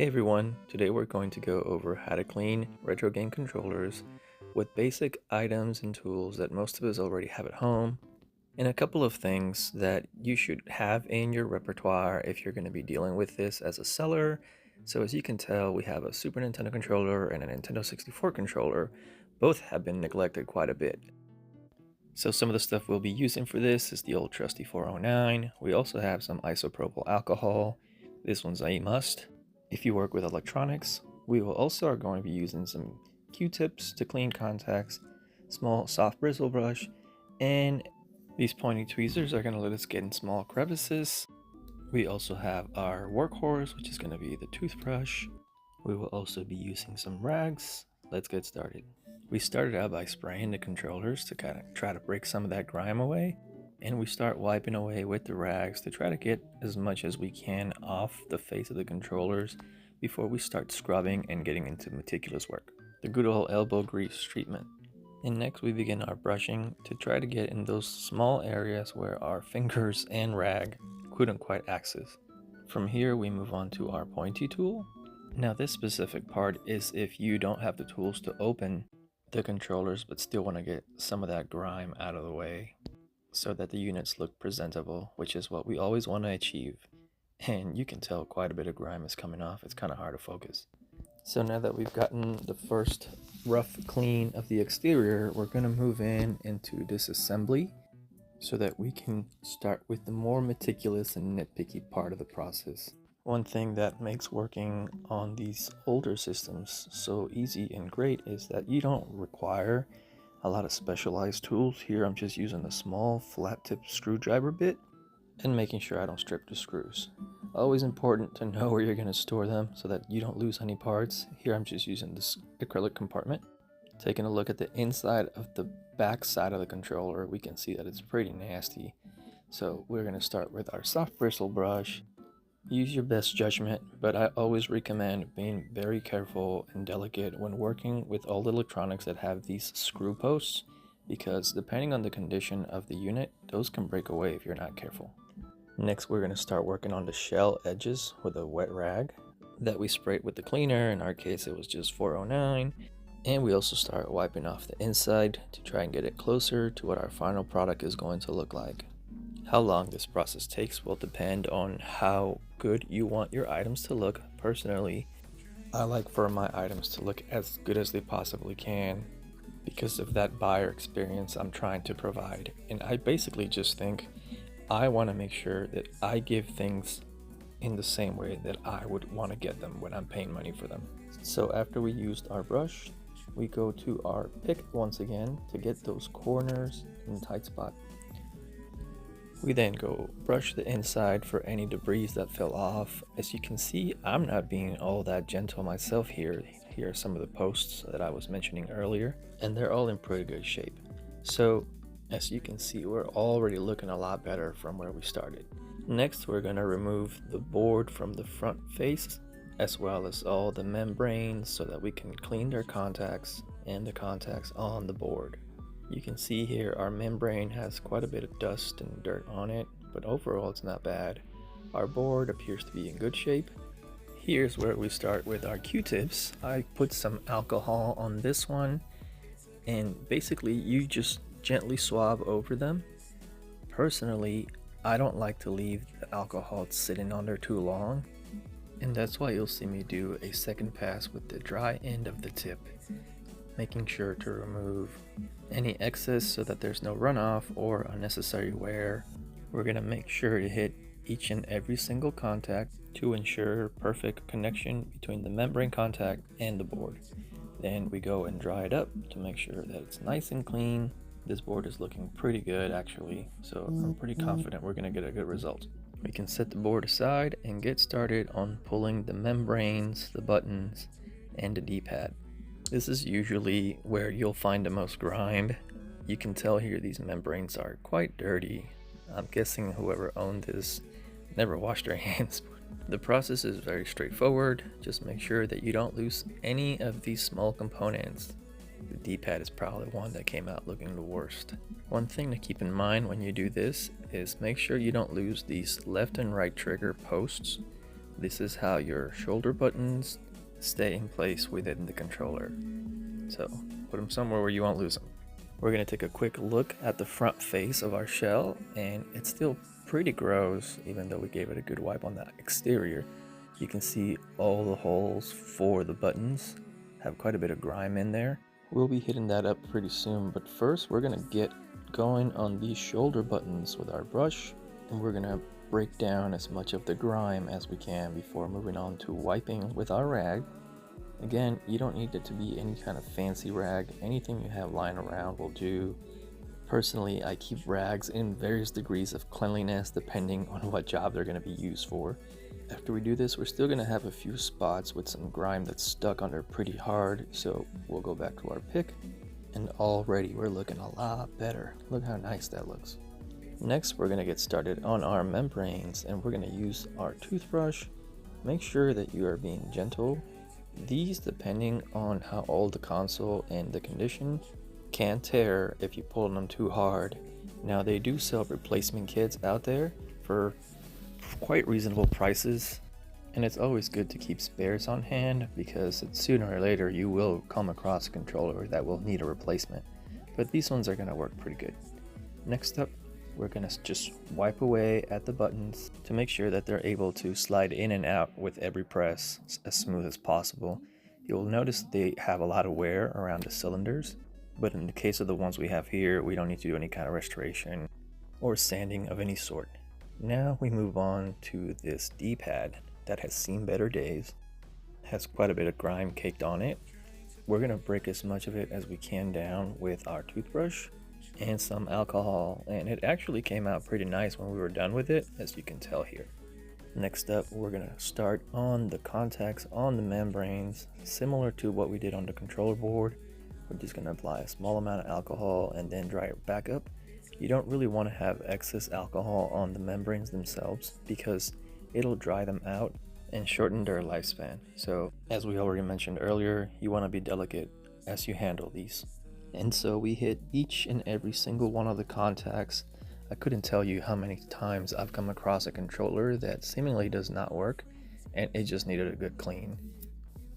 Hey everyone, today we're going to go over how to clean retro game controllers with basic items and tools that most of us already have at home, and a couple of things that you should have in your repertoire if you're going to be dealing with this as a seller. So as you can tell, we have a Super Nintendo controller and a Nintendo 64 controller. Both have been neglected quite a bit. So some of the stuff we'll be using for this is the old trusty 409. We also have some isopropyl alcohol. This one's a must. If you work with electronics, we will also are going to be using some Q-tips to clean contacts, small soft bristle brush, and these pointy tweezers are going to let us get in small crevices. We also have our workhorse, which is going to be the toothbrush. We will also be using some rags. Let's get started. We started out by spraying the controllers to kind of try to break some of that grime away. And we start wiping away with the rags to try to get as much as we can off the face of the controllers before we start scrubbing and getting into meticulous work. The good old elbow grease treatment. And next we begin our brushing to try to get in those small areas where our fingers and rag couldn't quite access. From here we move on to our pointy tool. Now this specific part is if you don't have the tools to open the controllers but still want to get some of that grime out of the way, so that the units look presentable, which is what we always want to achieve. And you can tell quite a bit of grime is coming off. It's kind of hard to focus. So now that we've gotten the first rough clean of the exterior, we're going to move into disassembly so that we can start with the more meticulous and nitpicky part of the process. One thing that makes working on these older systems so easy and great is that you don't require a lot of specialized tools. Here I'm just using a small flat tip screwdriver bit and making sure I don't strip the screws. Always important to know where you're going to store them so that you don't lose any parts. Here I'm just using this acrylic compartment. Taking a look at the inside of the back side of the controller, we can see that it's pretty nasty. So we're going to start with our soft bristle brush. Use your best judgment, but I always recommend being very careful and delicate when working with all the electronics that have these screw posts, because depending on the condition of the unit, those can break away if you're not careful. Next, we're going to start working on the shell edges with a wet rag that we sprayed with the cleaner. In our case, it was just 409. And we also start wiping off the inside to try and get it closer to what our final product is going to look like. How long this process takes will depend on how good you want your items to look. Personally, I like for my items to look as good as they possibly can because of that buyer experience I'm trying to provide. And I basically just think I want to make sure that I give things in the same way that I would want to get them when I'm paying money for them. So after we used our brush, we go to our pick once again to get those corners in the tight spot. We then go brush the inside for any debris that fell off. As you can see, I'm not being all that gentle myself here. Here are some of the posts that I was mentioning earlier, and they're all in pretty good shape. So as you can see, we're already looking a lot better from where we started. Next, we're going to remove the board from the front face, as well as all the membranes, so that we can clean their contacts and the contacts on the board. You can see here our membrane has quite a bit of dust and dirt on it, but overall it's not bad. Our board appears to be in good shape. Here's where we start with our Q-tips. I put some alcohol on this one, and basically you just gently swab over them. Personally, I don't like to leave the alcohol sitting on there too long, and that's why you'll see me do a second pass with the dry end of the tip, making sure to remove any excess so that there's no runoff or unnecessary wear. We're going to make sure to hit each and every single contact to ensure perfect connection between the membrane contact and the board. Then we go and dry it up to make sure that it's nice and clean. This board is looking pretty good actually, so I'm pretty confident we're going to get a good result. We can set the board aside and get started on pulling the membranes, the buttons, and the D-pad. This is usually where you'll find the most grime. You can tell here these membranes are quite dirty. I'm guessing whoever owned this never washed their hands. The process is very straightforward. Just make sure that you don't lose any of these small components. The D-pad is probably one that came out looking the worst. One thing to keep in mind when you do this is make sure you don't lose these left and right trigger posts, This is how your shoulder buttons stay in place within the controller. So put them somewhere where you won't lose them. We're going to take a quick look at the front face of our shell, and it's still pretty gross even though we gave it a good wipe on the exterior. You can see all the holes for the buttons have quite a bit of grime in there. We'll be hitting that up pretty soon, but first we're going to get going on these shoulder buttons with our brush, and we're going to break down as much of the grime as we can before moving on to wiping with our rag. Again, you don't need it to be any kind of fancy rag. Anything you have lying around will do. Personally, I keep rags in various degrees of cleanliness depending on what job they're going to be used for. After we do this, we're still going to have a few spots with some grime that's stuck under pretty hard, so we'll go back to our pick, and already we're looking a lot better. Look how nice that looks. Next, we're going to get started on our membranes, and we're going to use our toothbrush. Make sure that you are being gentle. These, depending on how old the console and the condition, can tear if you pull them too hard. Now, they do sell replacement kits out there for quite reasonable prices, and it's always good to keep spares on hand because sooner or later you will come across a controller that will need a replacement, but these ones are going to work pretty good. Next up, we're going to just wipe away at the buttons to make sure that they're able to slide in and out with every press as smooth as possible. You'll notice they have a lot of wear around the cylinders, but in the case of the ones we have here, we don't need to do any kind of restoration or sanding of any sort. Now we move on to this D-pad that has seen better days. It has quite a bit of grime caked on it. We're going to break as much of it as we can down with our toothbrush and some alcohol, and it actually came out pretty nice when we were done with it, as you can tell here. Next up, we're going to start on the contacts on the membranes, similar to what we did on the controller board. We're just going to apply a small amount of alcohol and then dry it back up. You don't really want to have excess alcohol on the membranes themselves because it'll dry them out and shorten their lifespan. So as we already mentioned earlier, you want to be delicate as you handle these. And so we hit each and every single one of the contacts. I couldn't tell you how many times I've come across a controller that seemingly does not work and it just needed a good clean.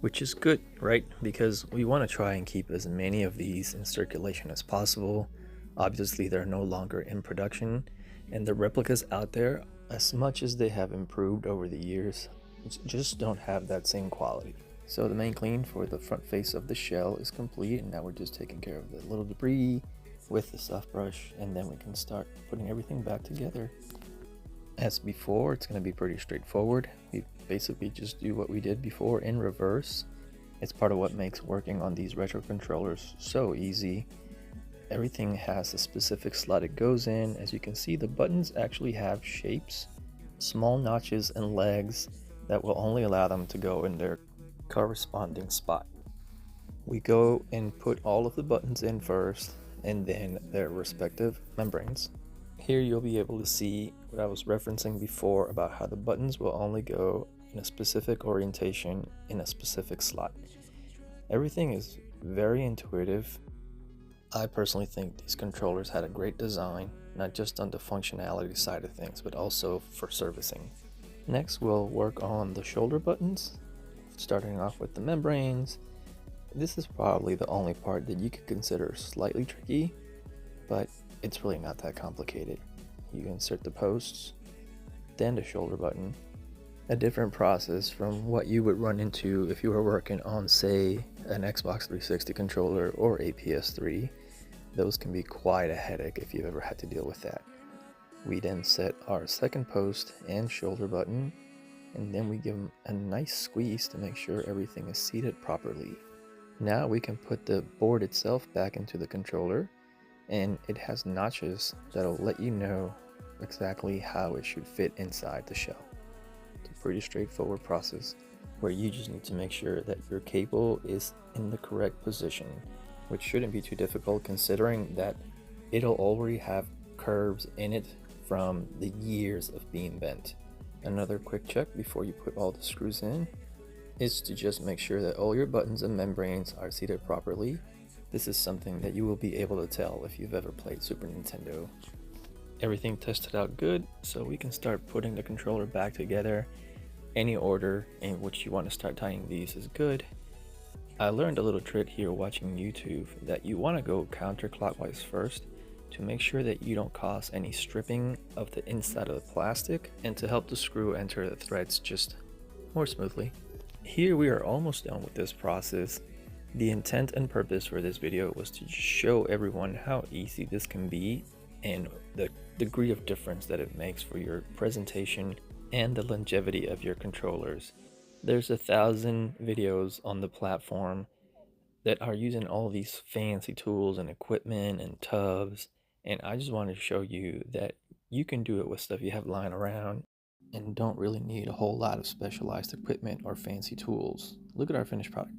Which is good, right? Because we want to try and keep as many of these in circulation as possible. Obviously they're no longer in production, and the replicas out there, as much as they have improved over the years, just don't have that same quality. So the main clean for the front face of the shell is complete, and now we're just taking care of the little debris with the soft brush, and then we can start putting everything back together. As before, it's going to be pretty straightforward. We basically just do what we did before in reverse. It's part of what makes working on these retro controllers so easy. Everything has a specific slot it goes in. As you can see, the buttons actually have shapes, small notches and legs that will only allow them to go in their corresponding spot. We go and put all of the buttons in first and then their respective membranes. Here you'll be able to see what I was referencing before about how the buttons will only go in a specific orientation in a specific slot. Everything is very intuitive. I personally think these controllers had a great design, not just on the functionality side of things, but also for servicing. Next, we'll work on the shoulder buttons, starting off with the membranes. This is probably the only part that you could consider slightly tricky, but it's really not that complicated. You insert the posts, then the shoulder button. A different process from what you would run into if you were working on, say, an Xbox 360 controller or a PS3. Those can be quite a headache if you've ever had to deal with that. We then set our second post and shoulder button, and then we give them a nice squeeze to make sure everything is seated properly. Now we can put the board itself back into the controller, and it has notches that'll let you know exactly how it should fit inside the shell. It's a pretty straightforward process where you just need to make sure that your cable is in the correct position, which shouldn't be too difficult considering that it'll already have curves in it from the years of being bent. Another quick check before you put all the screws in is to just make sure that all your buttons and membranes are seated properly. This is something that you will be able to tell if you've ever played Super Nintendo. Everything tested out good, so we can start putting the controller back together. Any order in which you want to start tightening these is good. I learned a little trick here watching YouTube that you want to go counterclockwise first to make sure that you don't cause any stripping of the inside of the plastic and to help the screw enter the threads just more smoothly. Here we are almost done with this process. The intent and purpose for this video was to show everyone how easy this can be and the degree of difference that it makes for your presentation and the longevity of your controllers. There's 1,000 videos on the platform that are using all these fancy tools and equipment and tubs, and I just wanted to show you that you can do it with stuff you have lying around and don't really need a whole lot of specialized equipment or fancy tools. Look at our finished product.